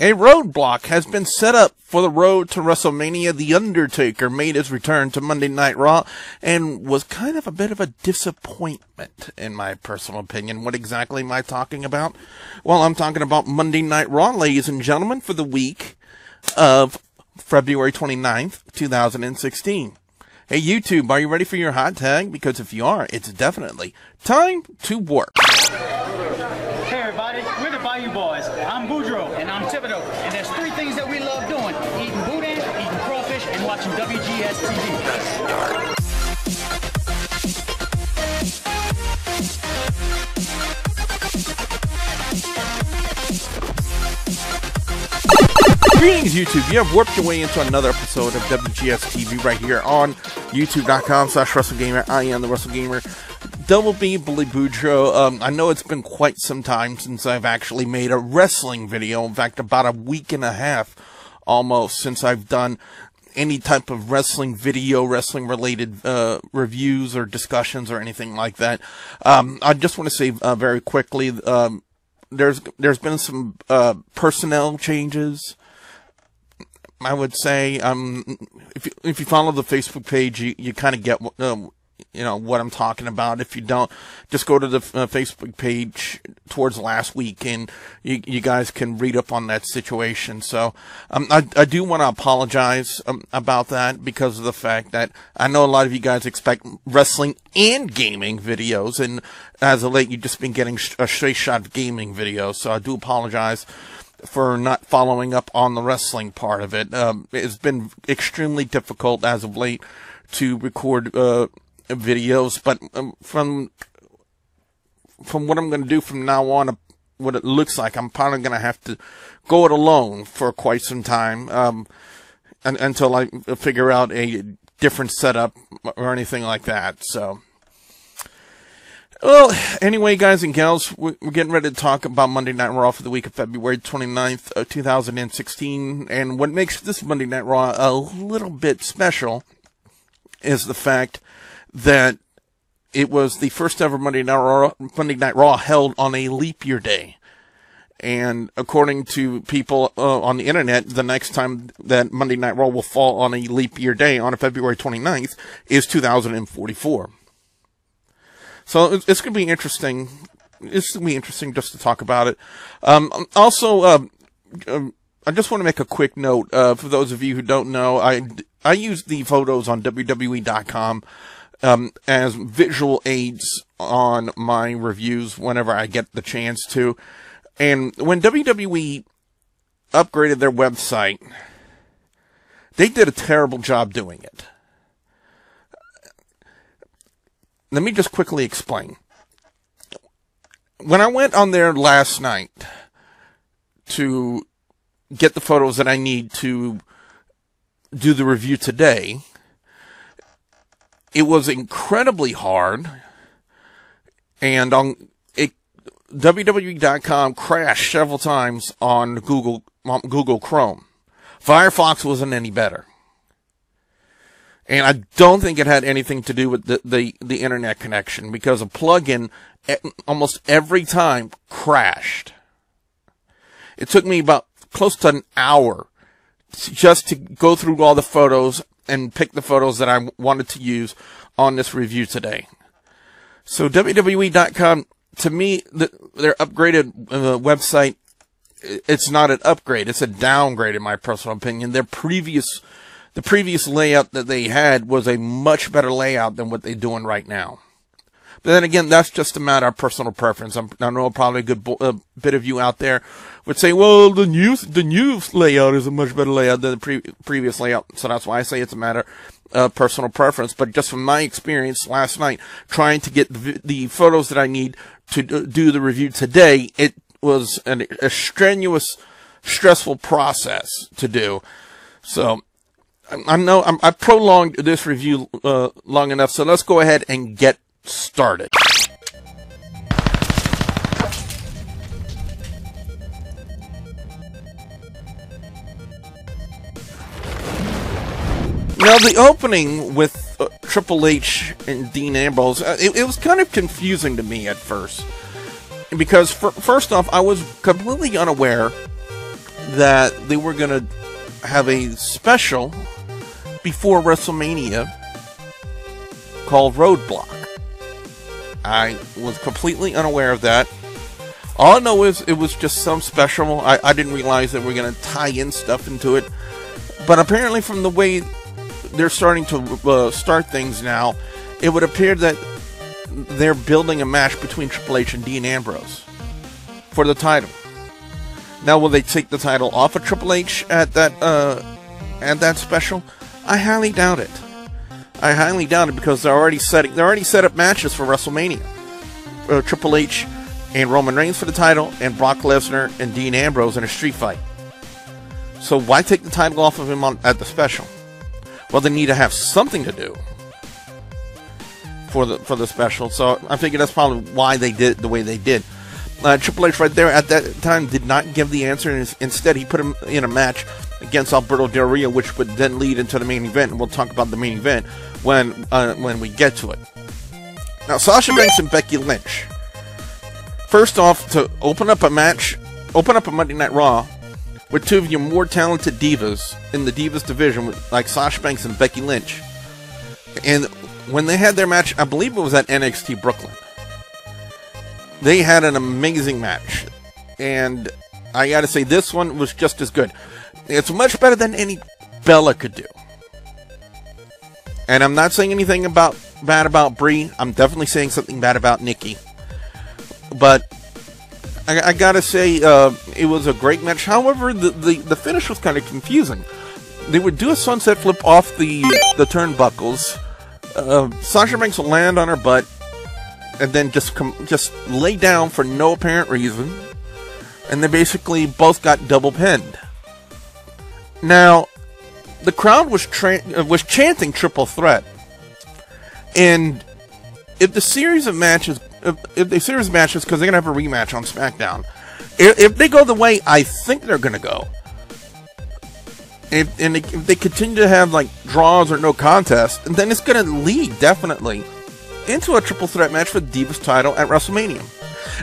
A roadblock has been set up for the road to WrestleMania. The Undertaker made his return to Monday Night Raw and was kind of a bit of a disappointment, in my personal opinion. What exactly am I talking about? Well, I'm talking about Monday Night Raw, ladies and gentlemen, for the week of February 29th, 2016. Hey, YouTube, are you ready for your hot tag? Because if you are, it's definitely time to work. Hey everybody, we're the Bayou Boys. I'm Boudreaux. And I'm Thibodeau. And there's three things that we love doing: eating boudin, eating crawfish, and watching WGS-TV. Greetings, YouTube. You have warped your way into another episode of WGS-TV right here on YouTube.com/WrestleGamer. I am the WrestleGamer. Double B, Bully Boudreaux. I know it's been quite some time since I've actually made a wrestling video. In fact, about a week and a half almost since I've done any type of wrestling video, wrestling-related reviews or discussions or anything like that. I just want to say very quickly, there's been some personnel changes. I would say, if you follow the Facebook page, you kind of get what I'm talking about. If you don't, just go to the Facebook page towards last week, and you guys can read up on that situation. So, I do want to apologize about that, because of the fact that I know a lot of you guys expect wrestling and gaming videos, and as of late, you've just been getting a straight shot of gaming videos. So I do apologize for not following up on the wrestling part of it. It's been extremely difficult as of late to record videos, but from what I'm going to do from now on, what it looks like, I'm probably going to have to go it alone for quite some time, until I figure out a different setup or anything like that. So, well, anyway, guys and gals, we're getting ready to talk about Monday Night Raw for the week of February 29th, 2016, and what makes this Monday Night Raw a little bit special is the fact that it was the first ever Monday Night Raw held on a leap year day. And according to people on the internet, the next time that Monday Night Raw will fall on a leap year day, on a February 29th, is 2044. So it's going to be interesting. It's going to be interesting just to talk about it. Also, I just want to make a quick note, for those of you who don't know, I use the photos on WWE.com as visual aids on my reviews whenever I get the chance to. And when WWE upgraded their website, they did a terrible job doing it. Let me just quickly explain. When I went on there last night to get the photos that I need to do the review today, it was incredibly hard, and WWE.com crashed several times on Google Chrome. Firefox wasn't any better. And I don't think it had anything to do with the internet connection, because a plugin almost every time crashed. It took me about close to an hour just to go through all the photos and pick the photos that I wanted to use on this review today. So WWE.com, to me, their upgraded website, it's not an upgrade, it's a downgrade in my personal opinion. The previous layout that they had was a much better layout than what they're doing right now. But then again, that's just a matter of personal preference. I know probably a good bit of you out there would say, well, the new layout is a much better layout than the previous layout. So that's why I say it's a matter of personal preference. But just from my experience last night, trying to get the photos that I need to do the review today, it was a strenuous, stressful process to do. So I know I prolonged this review long enough, so let's go ahead and get started. Now, the opening with Triple H and Dean Ambrose, it was kind of confusing to me at first. Because, first off, I was completely unaware that they were going to have a special before WrestleMania called Roadblock. I was completely unaware of that. All I know is it was just some special. I didn't realize that we're going to tie in stuff into it. But apparently from the way they're starting to start things now, it would appear that they're building a match between Triple H and Dean Ambrose for the title. Now, will they take the title off of Triple H at that special? I highly doubt it. I highly doubt it because they're already set up matches for WrestleMania. Triple H and Roman Reigns for the title, and Brock Lesnar and Dean Ambrose in a street fight. So why take the title off of him at the special? Well, they need to have something to do for the special. So I figure that's probably why they did it the way they did. Triple H right there at that time did not give the answer. Instead, he put him in a match against Alberto Del Rio, which would then lead into the main event. And we'll talk about the main event when we get to it. Now, Sasha Banks and Becky Lynch. First off, to open up a Monday Night Raw with two of your more talented divas in the Divas division, like Sasha Banks and Becky Lynch. And when they had their match, I believe it was at NXT Brooklyn, they had an amazing match. And I gotta say, this one was just as good. It's much better than any Bella could do. And I'm not saying anything bad about Brie. I'm definitely saying something bad about Nikki. But I gotta say, it was a great match. However, the finish was kind of confusing. They would do a sunset flip off the turnbuckles. Sasha Banks will land on her butt and then just lay down for no apparent reason. And they basically both got double pinned. Now, the crowd was chanting triple threat. And if the series of matches, because they're going to have a rematch on SmackDown, if they go the way I think they're going to go, if they continue to have like draws or no contest, then it's going to lead definitely into a triple threat match for the Divas title at WrestleMania.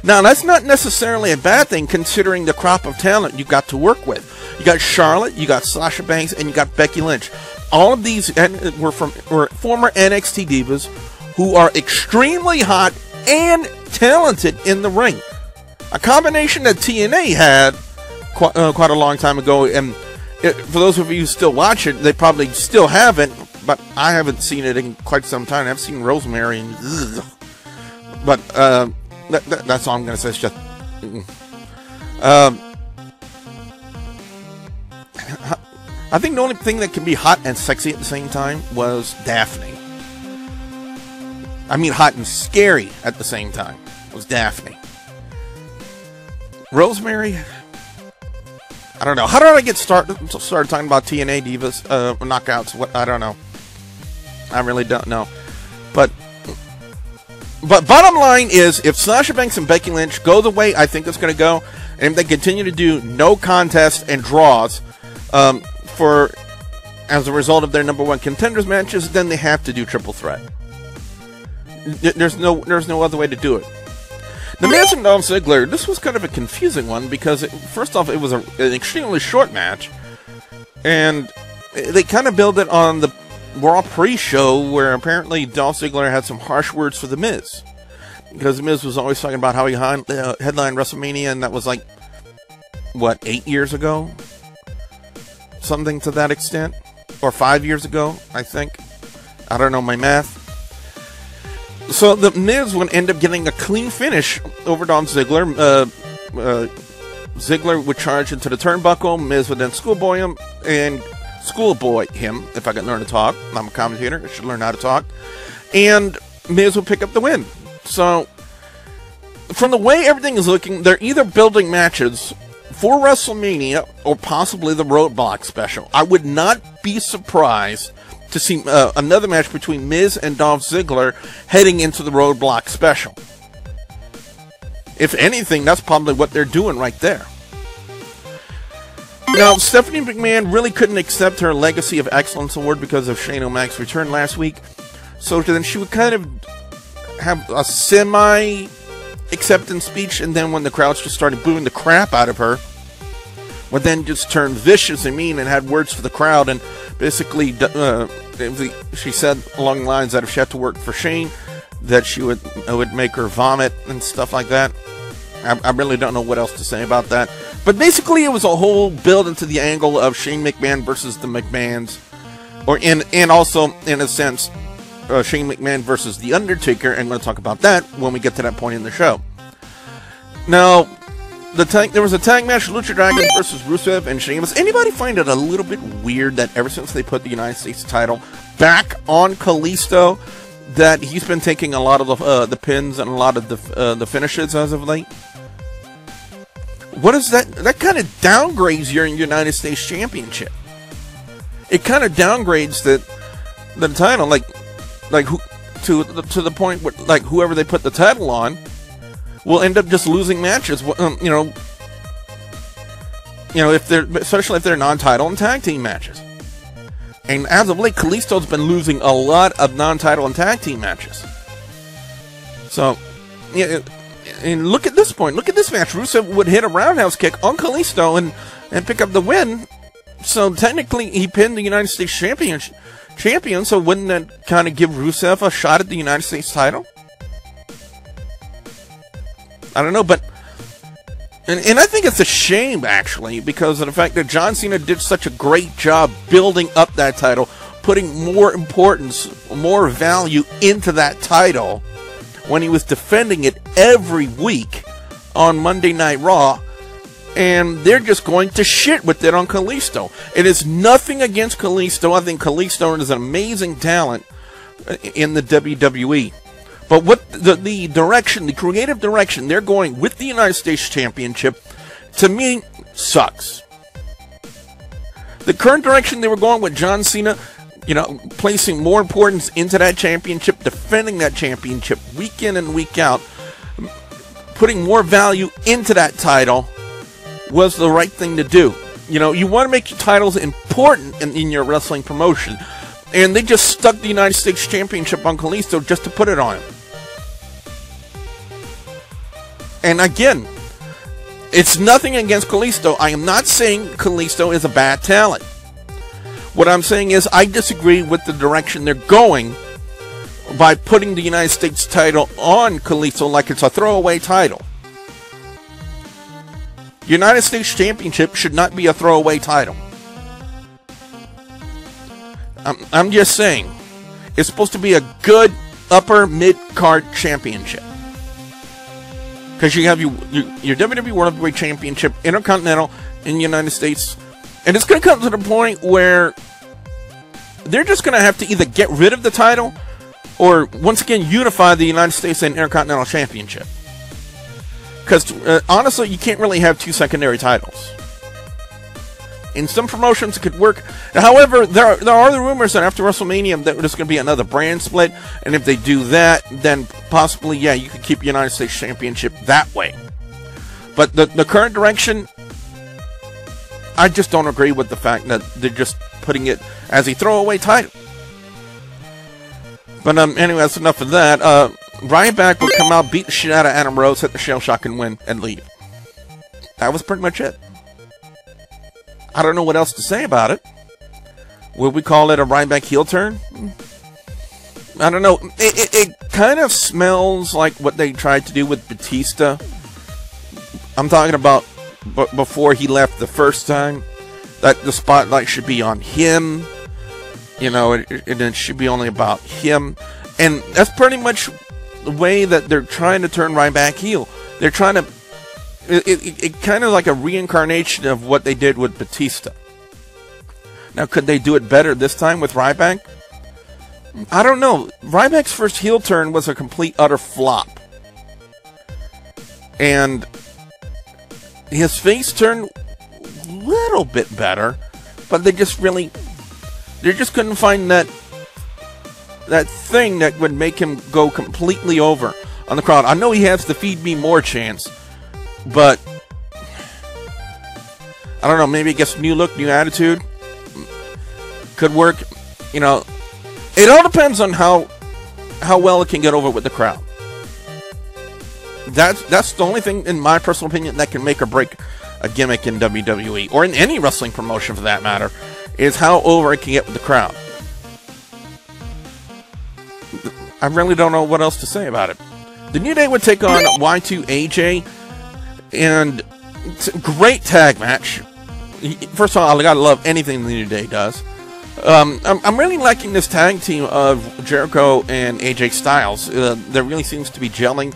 Now, that's not necessarily a bad thing considering the crop of talent you got to work with. You got Charlotte, you got Sasha Banks, and you got Becky Lynch. All of these were former NXT divas who are extremely hot and talented in the ring. A combination that TNA had quite a long time ago, and for those of you who still watch it, they probably still haven't, but I haven't seen it in quite some time. I've seen Rosemary, and but that's all I'm going to say. It's just I think the only thing that can be hot and sexy at the same time was Daphne. I mean, hot and scary at the same time was Daphne. Rosemary, I don't know. How did I get started talking about TNA divas, knockouts? What, I don't know. I really don't know. But bottom line is, if Sasha Banks and Becky Lynch go the way I think it's going to go, and if they continue to do no contest and draws as a result of their number one contenders matches, then they have to do triple threat. There's no other way to do it. The Miz and Dolph Ziggler, this was kind of a confusing one because first off, it was an extremely short match, and they kind of built it on the Raw pre-show where apparently Dolph Ziggler had some harsh words for the Miz, because the Miz was always talking about how he headlined WrestleMania, and that was like what, 8 years ago, something to that extent, or 5 years ago, I think. I don't know my math. So the Miz would end up getting a clean finish over Dolph Ziggler. Ziggler would charge into the turnbuckle. Miz would then schoolboy him, if I can learn to talk. I'm a commentator. I should learn how to talk. And Miz would pick up the win. So, from the way everything is looking, they're either building matches for WrestleMania or possibly the Roadblock special. I would not be surprised to see another match between Miz and Dolph Ziggler heading into the Roadblock special. If anything, that's probably what they're doing right there. Now, Stephanie McMahon really couldn't accept her Legacy of Excellence award because of Shane O'Mac's return last week. So then she would kind of have a semi-acceptance speech, and then when the crowd just started booing the crap out of her but then just turned vicious and mean and had words for the crowd, and basically she said along the lines that if she had to work for Shane, that she would make her vomit and stuff like that. I really don't know what else to say about that. But basically, it was a whole build into the angle of Shane McMahon versus the McMahons, and also in a sense, Shane McMahon versus the Undertaker. And we're going to talk about that when we get to that point in the show. Now, there was a tag match, Lucha Dragons versus Rusev and Sheamus. Anybody find it a little bit weird that ever since they put the United States title back on Kalisto, that he's been taking a lot of the pins and a lot of the finishes as of late? What is that? That kind of downgrades your United States Championship. It kind of downgrades the title, to the point where, like, whoever they put the title on will end up just losing matches. Especially if they're non-title and tag team matches. And as of late, Kalisto's been losing a lot of non-title and tag team matches. So, yeah. And look at this point. Look at this match. Rusev would hit a roundhouse kick on Kalisto and pick up the win. So technically, he pinned the United States champion. So wouldn't that kind of give Rusev a shot at the United States title? I don't know, but and I think it's a shame actually, because of the fact that John Cena did such a great job building up that title, putting more importance, more value into that title when he was defending it every week on Monday Night Raw, and they're just going to shit with it on Kalisto. It is nothing against Kalisto. I think Kalisto is an amazing talent in the WWE. But what the direction, the creative direction they're going with the United States Championship, to me, sucks. The current direction they were going with John Cena, placing more importance into that championship, defending that championship week in and week out, putting more value into that title was the right thing to do. You want to make your titles important in your wrestling promotion, and they just stuck the United States Championship on Kalisto just to put it on him. And again, it's nothing against Kalisto. I am not saying Kalisto is a bad talent. What I'm saying is I disagree with the direction they're going by putting the United States title on Kalisto like it's a throwaway title. United States Championship should not be a throwaway title. I'm just saying, it's supposed to be a good upper mid-card championship. Because you have your WWE World Heavyweight Championship, Intercontinental in the United States, and it's going to come to the point where they're just going to have to either get rid of the title or once again unify the United States and Intercontinental Championship. Because honestly, you can't really have two secondary titles. In some promotions, it could work. However, there are the rumors that after WrestleMania that there's going to be another brand split, and if they do that, then possibly, yeah, you could keep United States Championship that way. But the current direction, I just don't agree with the fact that they're just putting it as a throwaway title. But anyway, that's enough of that. Ryback would come out, beat the shit out of Ambrose, hit the shell shock and win, and leave. That was pretty much it. I don't know what else to say about it. Would we call it a Ryback heel turn? I don't know. It kind of smells like what they tried to do with Batista. I'm talking about before he left the first time. That the spotlight should be on him. And it should be only about him. And that's pretty much the way that they're trying to turn Ryback heel. They're trying to... It kind of like a reincarnation of what they did with Batista. Now, could they do it better this time with Ryback? I don't know. Ryback's first heel turn was a complete, utter flop. And his face turn a little bit better, but they just couldn't find that thing that would make him go completely over on the crowd. I know he has the Feed Me More chance, but I don't know, maybe it gets new look, new attitude. Could work. It all depends on how well it can get over with the crowd. That's the only thing, in my personal opinion, that can make or break a gimmick in WWE, or in any wrestling promotion for that matter, is how over it can get with the crowd. I really don't know what else to say about it. The New Day would take on Y2AJ, and it's a great tag match. First of all, I gotta love anything the New Day does. I'm really liking this tag team of Jericho and AJ Styles. There really seems to be gelling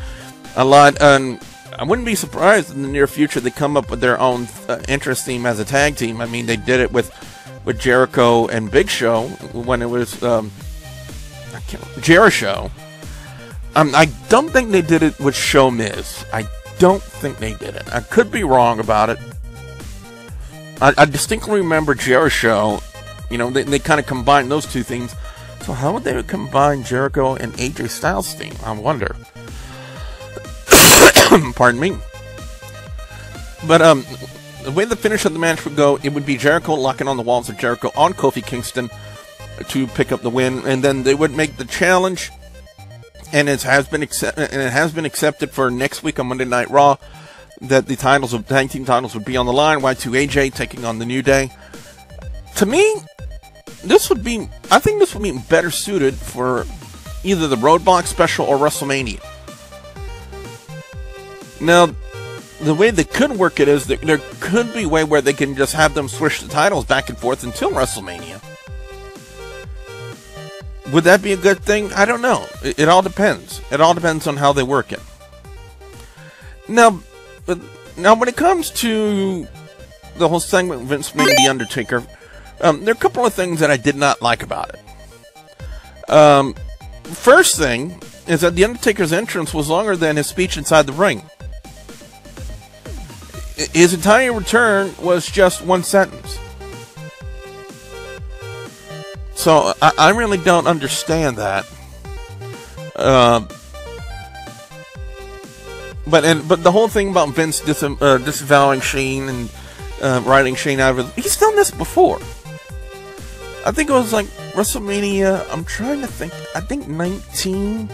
a lot, and I wouldn't be surprised in the near future they come up with their own interest theme as a tag team. I mean, they did it with Jericho and Big Show when it was Jericho. I don't think they did it with Show Miz. I don't think they did it. I could be wrong about it. I distinctly remember Jericho. You know, they kind of combined those two things. So how would they combine Jericho and AJ Styles theme? I wonder. Pardon me. But the way the finish of the match would go, it would be Jericho locking on the walls of Jericho on Kofi Kingston to pick up the win, and then they would make the challenge, and it has been accepted for next week on Monday Night Raw that the tag team titles would be on the line. Y2AJ taking on the New Day. To me, I think this would be better suited for either the Roadblock Special or WrestleMania. Now, the way they could work it is that there could be a way where they can just have them switch the titles back and forth until WrestleMania. Would that be a good thing? I don't know. It all depends. It all depends on how they work it. Now, when it comes to the whole segment of Vince being the Undertaker, there are a couple of things that I did not like about it. First thing is that the Undertaker's entrance was longer than his speech inside the ring. His entire return was just one sentence. So I really don't understand that. But the whole thing about Vince disavowing Shane and writing Shane out of it, he's done this before. I think it was like WrestleMania. I'm trying to think. I think 19.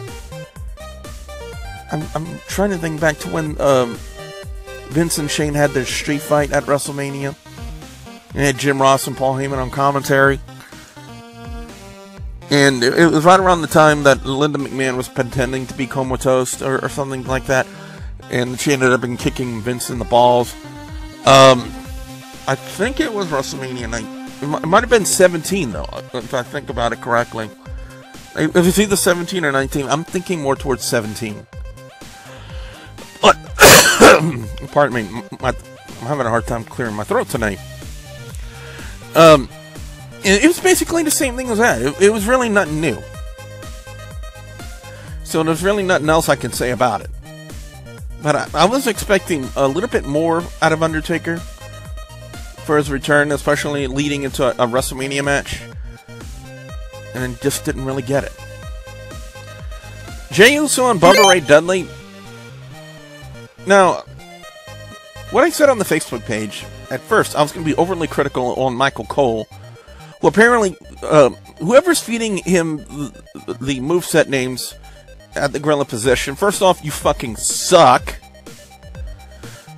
I'm trying to think back to when Vince and Shane had their street fight at WrestleMania. And had Jim Ross and Paul Heyman on commentary. And it was right around the time that Linda McMahon was pretending to be comatose or something like that. And she ended up kicking Vince in the balls. I think it was WrestleMania 19. It might have been 17, though, if I think about it correctly. If it's either 17 or 19, I'm thinking more towards 17. But, pardon me, I'm having a hard time clearing my throat tonight. It was basically the same thing as that. It was really nothing new. So there's really nothing else I can say about it. But I was expecting a little bit more out of Undertaker for his return, especially leading into a WrestleMania match. And then just didn't really get it. Jey Uso and Bubba Ray Dudley. Now, what I said on the Facebook page, at first, I was going to be overly critical on Michael Cole. Well, apparently, whoever's feeding him the moveset names at the gorilla position, first off, you fucking suck.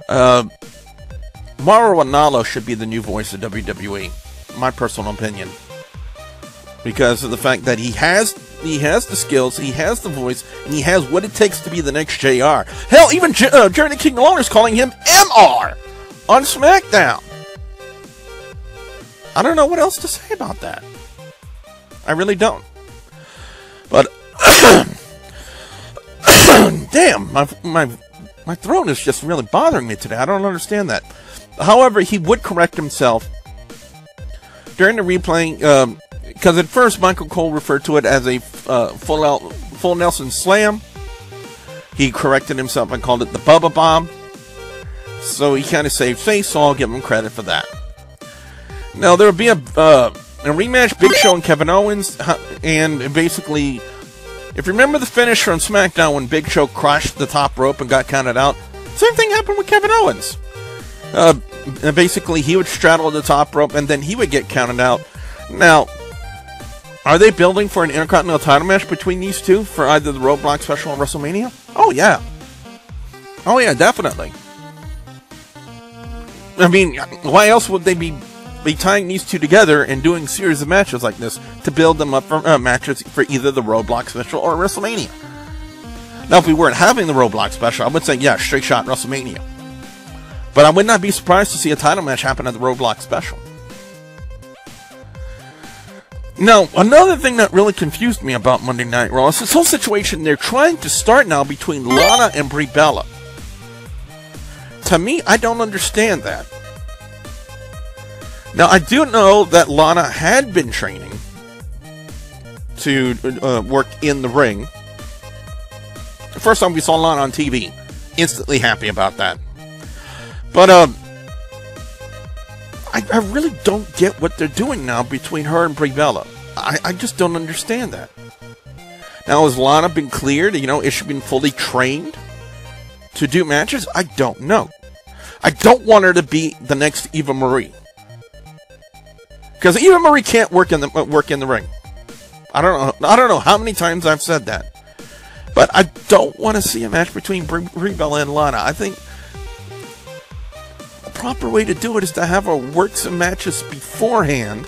Mauro Ranallo should be the new voice of WWE. My personal opinion. Because of the fact that he has the skills, he has the voice, and he has what it takes to be the next JR. Hell, even Jerry the King Lawler's calling him MR on SmackDown. I don't know what else to say about that. I really don't. But damn, my throat is just really bothering me today. I don't understand that. However, he would correct himself during the replay, because at first Michael Cole referred to it as a full Nelson Slam. He corrected himself and called it the Bubba Bomb. So he kind of saved face, so I'll give him credit for that. Now, there will be a rematch, Big Show and Kevin Owens, and basically, if you remember the finish from SmackDown when Big Show crashed the top rope and got counted out, same thing happened with Kevin Owens. Basically, he would straddle the top rope, and then he would get counted out. Now, are they building for an Intercontinental title match between these two for either the Roadblock Special or WrestleMania? Oh, yeah. Oh, yeah, definitely. I mean, why else would they be tying these two together and doing a series of matches like this to build them up for matches for either the Roadblock Special or WrestleMania? Now, if we weren't having the Roadblock Special, I would say, yeah, straight shot WrestleMania. But I would not be surprised to see a title match happen at the Roadblock Special. Now, another thing that really confused me about Monday Night Raw is this whole situation they're trying to start now between Lana and Brie Bella. To me, I don't understand that. Now, I do know that Lana had been training to work in the ring. The first time we saw Lana on TV, instantly happy about that. But I really don't get what they're doing now between her and Brie Bella. I just don't understand that. Now, has Lana been cleared? You know, has she been fully trained to do matches? I don't know. I don't want her to be the next Eva Marie. Because Eva Marie can't work in the ring. I don't know how many times I've said that. But I don't want to see a match between Brie Bella and Lana. I think the proper way to do it is to have her work some matches beforehand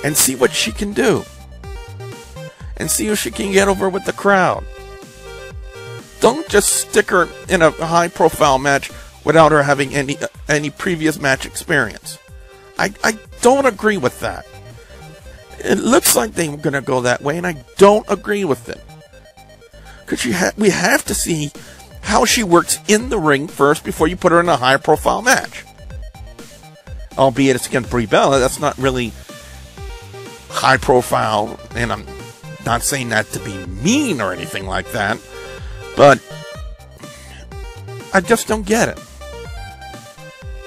and see what she can do. And see if she can get over with the crowd. Don't just stick her in a high-profile match without her having any previous match experience. I don't agree with that. It looks like they're going to go that way, and I don't agree with it. Because we have to see how she works in the ring first before you put her in a high-profile match. Albeit it's against Brie Bella, that's not really high-profile, and I'm not saying that to be mean or anything like that, but I just don't get it.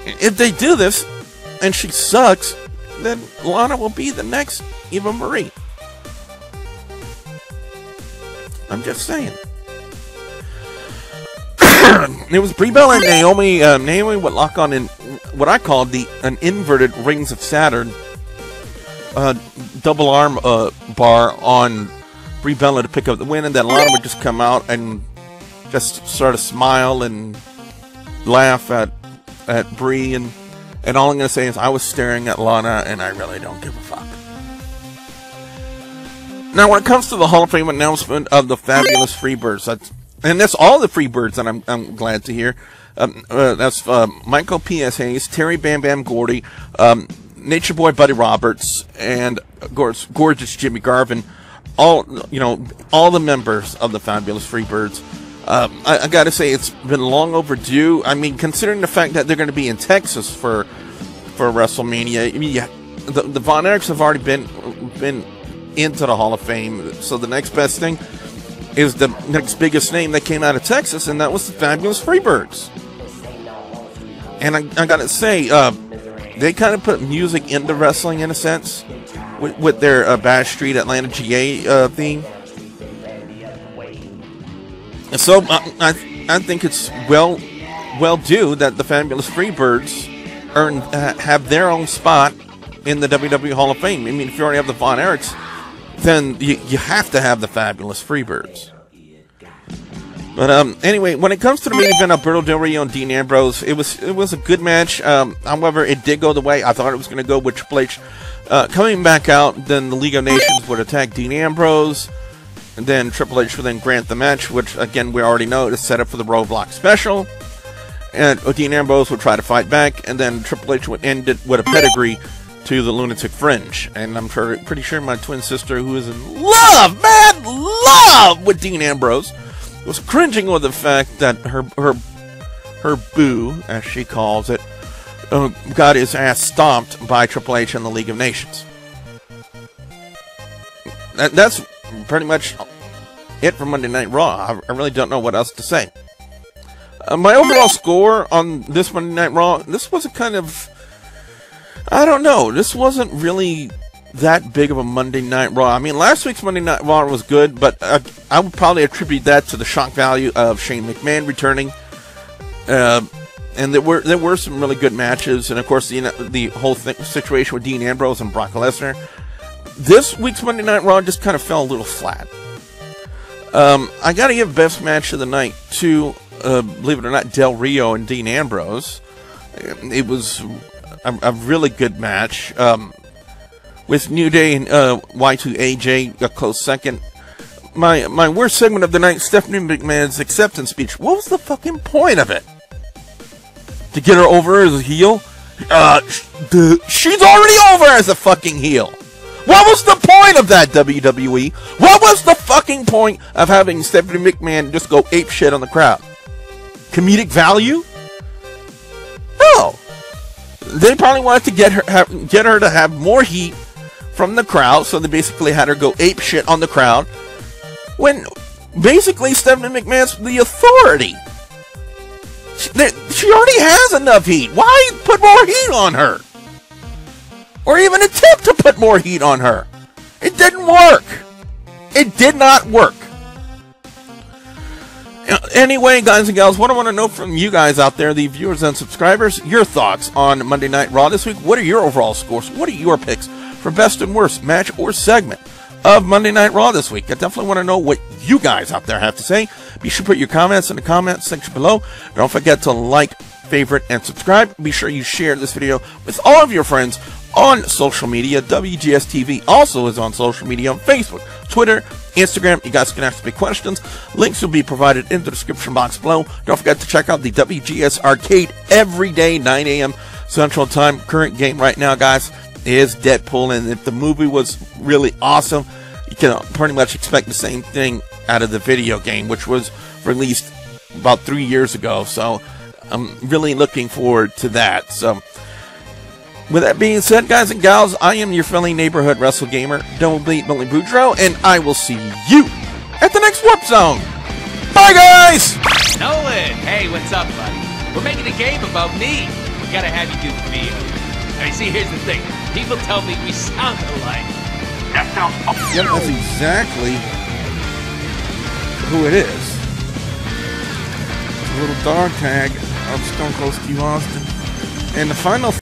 If they do this, and she sucks, then Lana will be the next Eva Marie. I'm just saying. It was Brie Bella and Naomi. Naomi would lock on in what I called an inverted Rings of Saturn double arm bar on Brie Bella to pick up the win, and then Lana would just come out and just sort of smile and laugh at Brie, and all I'm going to say is I was staring at Lana, and I really don't give a fuck. Now, when it comes to the Hall of Fame announcement of the fabulous Freebirds, that's all the Freebirds that I'm glad to hear. That's Michael P.S. Hayes, Terry Bam Bam Gordy, Nature Boy Buddy Roberts, and gorgeous Jimmy Garvin. All the members of the fabulous Freebirds. I got to say, it's been long overdue. I mean, considering the fact that they're going to be in Texas for WrestleMania, I mean, the Von Erichs have already been into the Hall of Fame. So the next best thing is the next biggest name that came out of Texas, and that was the fabulous Freebirds. And I got to say, they kind of put music into wrestling in a sense with their Bash Street Atlanta GA theme. And so I think it's well due that the fabulous Freebirds have their own spot in the WWE Hall of Fame. I mean, if you already have the Von Erichs, then you have to have the fabulous Freebirds. But anyway, when it comes to the main event, Alberto Del Rio and Dean Ambrose, it was a good match. However, it did go the way I thought it was going to go, with Triple H coming back out. Then the League of Nations would attack Dean Ambrose, and then Triple H would then grant the match, which again we already know is set up for the Roadblock Special. And Dean Ambrose would try to fight back, and then Triple H would end it with a pedigree to the Lunatic Fringe. And I'm pretty sure my twin sister, who is in love, mad love with Dean Ambrose, was cringing with the fact that her boo, as she calls it, got his ass stomped by Triple H and the League of Nations. That's pretty much it for Monday Night Raw. I really don't know what else to say. My overall score on this Monday Night Raw, this was a kind of, I don't know, this wasn't really that big of a Monday Night Raw. I mean, last week's Monday Night Raw was good, but I would probably attribute that to the shock value of Shane McMahon returning. And there were some really good matches, and of course the whole situation with Dean Ambrose and Brock Lesnar. This week's Monday Night Raw just kind of fell a little flat. I got to give best match of the night to, believe it or not, Del Rio and Dean Ambrose. It was a really good match. With New Day and Y2AJ a close second. My worst segment of the night, Stephanie McMahon's acceptance speech. What was the fucking point of it? To get her over as a heel? She's already over as a fucking heel. What was the point of that, WWE? What was the fucking point of having Stephanie McMahon just go ape shit on the crowd? Comedic value? No. They probably wanted to get her to have more heat from the crowd, so they basically had her go ape shit on the crowd. When basically Stephanie McMahon's the authority. She already has enough heat. Why put more heat on her? Or even attempt to put more heat on her? It didn't work. It did not work. Anyway, guys and gals, what I want to know from you guys out there, the viewers and subscribers, your thoughts on Monday Night Raw this week. What are your overall scores? What are your picks for best and worst match or segment of Monday Night Raw this week? I definitely want to know what you guys out there have to say. Be sure to put your comments in the comments section below. Don't forget to like, favorite, and subscribe. Be sure you share this video with all of your friends on social media. WGS-TV also is on social media on Facebook, Twitter, Instagram. You guys can ask me questions. Links will be provided in the description box below. Don't forget to check out the WGS Arcade every day, 9 a.m. Central Time. Current game right now, guys, is Deadpool, and if the movie was really awesome, you can pretty much expect the same thing out of the video game, which was released about 3 years ago. So I'm really looking forward to that. So with that being said, guys and gals, I am your friendly neighborhood wrestle gamer, Double B Billy Boudreaux, and I will see you at the next Warp Zone. Bye, guys! Nolan! Hey, what's up, buddy? We're making a game about me. We gotta have you do the video. I mean, see, here's the thing. People tell me we sound alike. Yep, that's exactly who it is. A little dog tag of Stone Cold Steve Austin. And the final